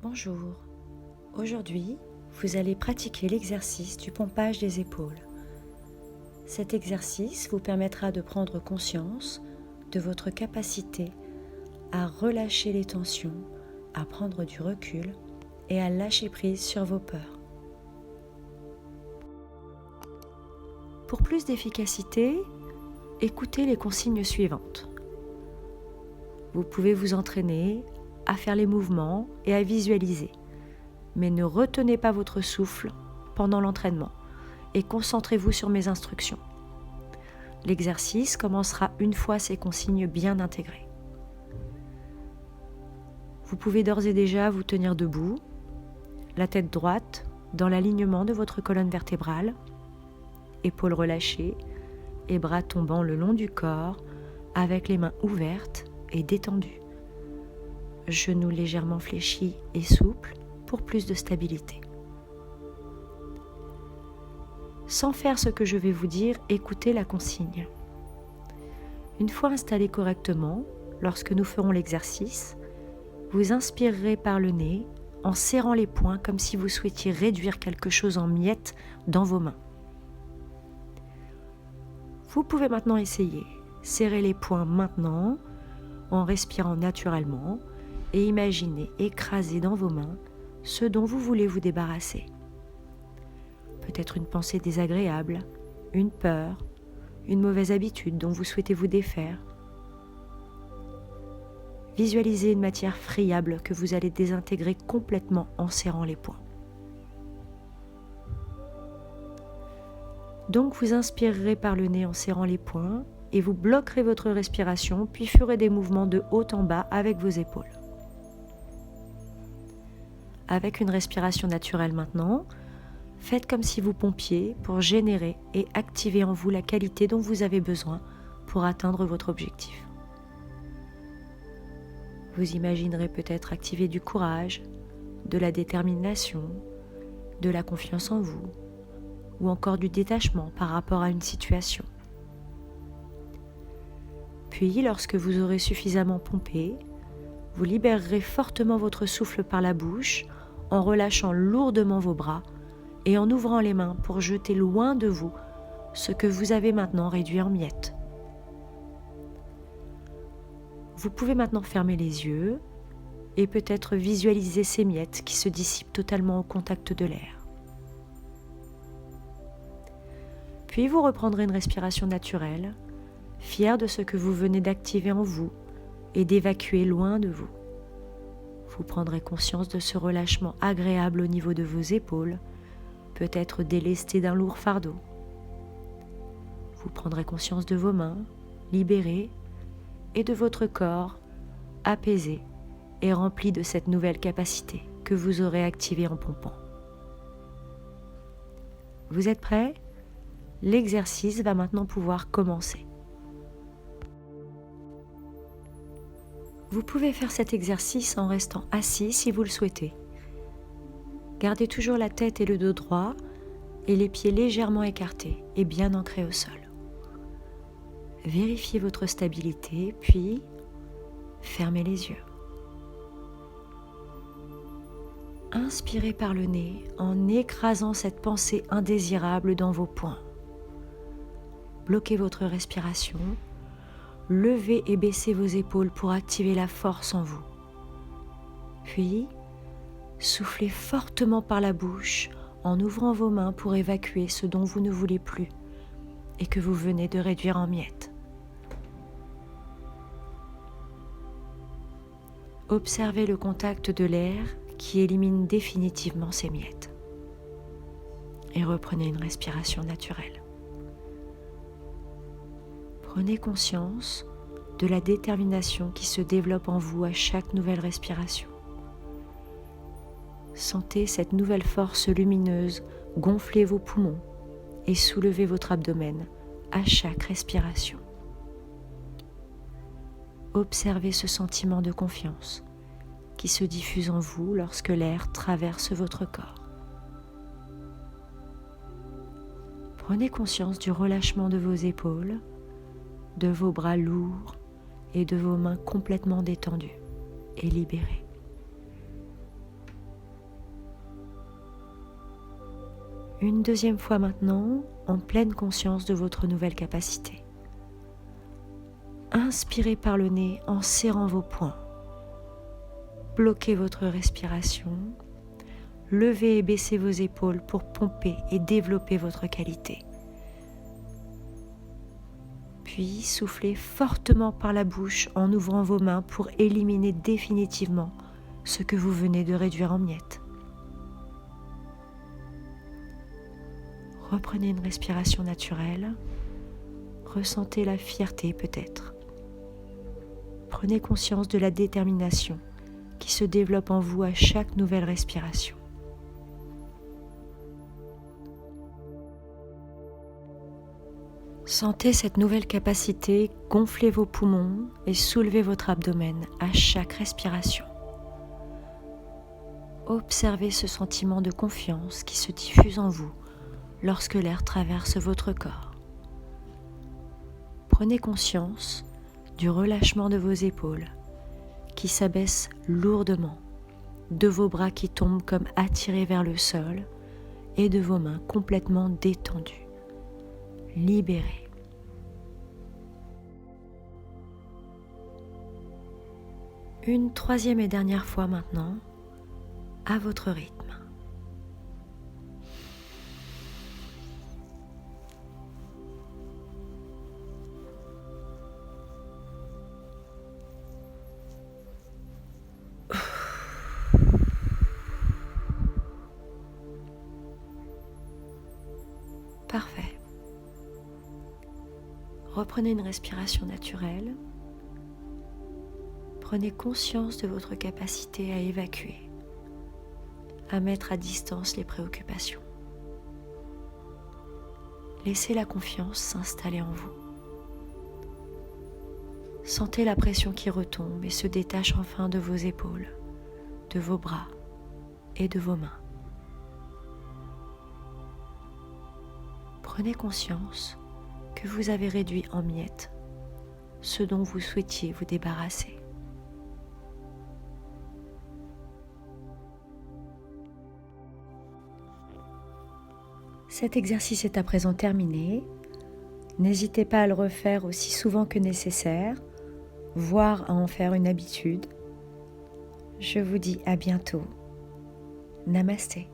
Bonjour, aujourd'hui vous allez pratiquer l'exercice du pompage des épaules. Cet exercice vous permettra de prendre conscience de votre capacité à relâcher les tensions, à prendre du recul et à lâcher prise sur vos peurs. Pour plus d'efficacité, écoutez les consignes suivantes. Vous pouvez vous entraîner à faire les mouvements et à visualiser, mais ne retenez pas votre souffle pendant l'entraînement et concentrez-vous sur mes instructions. L'exercice commencera une fois ces consignes bien intégrées. Vous pouvez d'ores et déjà vous tenir debout, la tête droite dans l'alignement de votre colonne vertébrale, épaules relâchées et bras tombant le long du corps avec les mains ouvertes et détendues. Genoux légèrement fléchis et souples pour plus de stabilité. Sans faire ce que je vais vous dire, écoutez la consigne. Une fois installé correctement, lorsque nous ferons l'exercice, vous inspirerez par le nez en serrant les poings comme si vous souhaitiez réduire quelque chose en miettes dans vos mains. Vous pouvez maintenant essayer. Serrez les poings maintenant en respirant naturellement et imaginez écraser dans vos mains ce dont vous voulez vous débarrasser. Peut-être une pensée désagréable, une peur, une mauvaise habitude dont vous souhaitez vous défaire. Visualisez une matière friable que vous allez désintégrer complètement en serrant les poings. Donc vous inspirerez par le nez en serrant les poings et vous bloquerez votre respiration puis ferez des mouvements de haut en bas avec vos épaules. Avec une respiration naturelle maintenant, faites comme si vous pompiez pour générer et activer en vous la qualité dont vous avez besoin pour atteindre votre objectif. Vous imaginerez peut-être activer du courage, de la détermination, de la confiance en vous, ou encore du détachement par rapport à une situation. Puis, lorsque vous aurez suffisamment pompé, vous libérerez fortement votre souffle par la bouche en relâchant lourdement vos bras et en ouvrant les mains pour jeter loin de vous ce que vous avez maintenant réduit en miettes. Vous pouvez maintenant fermer les yeux et peut-être visualiser ces miettes qui se dissipent totalement au contact de l'air. Puis vous reprendrez une respiration naturelle, fier de ce que vous venez d'activer en vous et d'évacuer loin de vous. Vous prendrez conscience de ce relâchement agréable au niveau de vos épaules, peut-être délesté d'un lourd fardeau. Vous prendrez conscience de vos mains, libérées, et de votre corps, apaisé et rempli de cette nouvelle capacité que vous aurez activée en pompant. Vous êtes prêts ? L'exercice va maintenant pouvoir commencer. Vous pouvez faire cet exercice en restant assis si vous le souhaitez. Gardez toujours la tête et le dos droit et les pieds légèrement écartés et bien ancrés au sol. Vérifiez votre stabilité, puis fermez les yeux. Inspirez par le nez en écrasant cette pensée indésirable dans vos poings. Bloquez votre respiration, levez et baissez vos épaules pour activer la force en vous. Puis, soufflez fortement par la bouche en ouvrant vos mains pour évacuer ce dont vous ne voulez plus et que vous venez de réduire en miettes. Observez le contact de l'air qui élimine définitivement ces miettes. Et reprenez une respiration naturelle. Prenez conscience de la détermination qui se développe en vous à chaque nouvelle respiration. Sentez cette nouvelle force lumineuse gonfler vos poumons et soulever votre abdomen à chaque respiration. Observez ce sentiment de confiance qui se diffuse en vous lorsque l'air traverse votre corps. Prenez conscience du relâchement de vos épaules, de vos bras lourds et de vos mains complètement détendues et libérées. Une deuxième fois maintenant, en pleine conscience de votre nouvelle capacité. Inspirez par le nez en serrant vos poings. Bloquez votre respiration. Levez et baissez vos épaules pour pomper et développer votre qualité. Puis soufflez fortement par la bouche en ouvrant vos mains pour éliminer définitivement ce que vous venez de réduire en miettes. Reprenez une respiration naturelle. Ressentez la fierté peut-être. Prenez conscience de la détermination qui se développe en vous à chaque nouvelle respiration. Sentez cette nouvelle capacité gonfler vos poumons et soulever votre abdomen à chaque respiration. Observez ce sentiment de confiance qui se diffuse en vous lorsque l'air traverse votre corps. Prenez conscience du relâchement de vos épaules qui s'abaissent lourdement, de vos bras qui tombent comme attirés vers le sol et de vos mains complètement détendues, libérées. Une troisième et dernière fois maintenant, à votre rythme. Parfait. Reprenez une respiration naturelle. Prenez conscience de votre capacité à évacuer, à mettre à distance les préoccupations. Laissez la confiance s'installer en vous. Sentez la pression qui retombe et se détache enfin de vos épaules, de vos bras et de vos mains. Prenez conscience que vous avez réduit en miettes ce dont vous souhaitiez vous débarrasser. Cet exercice est à présent terminé. N'hésitez pas à le refaire aussi souvent que nécessaire, voire à en faire une habitude. Je vous dis à bientôt. Namasté.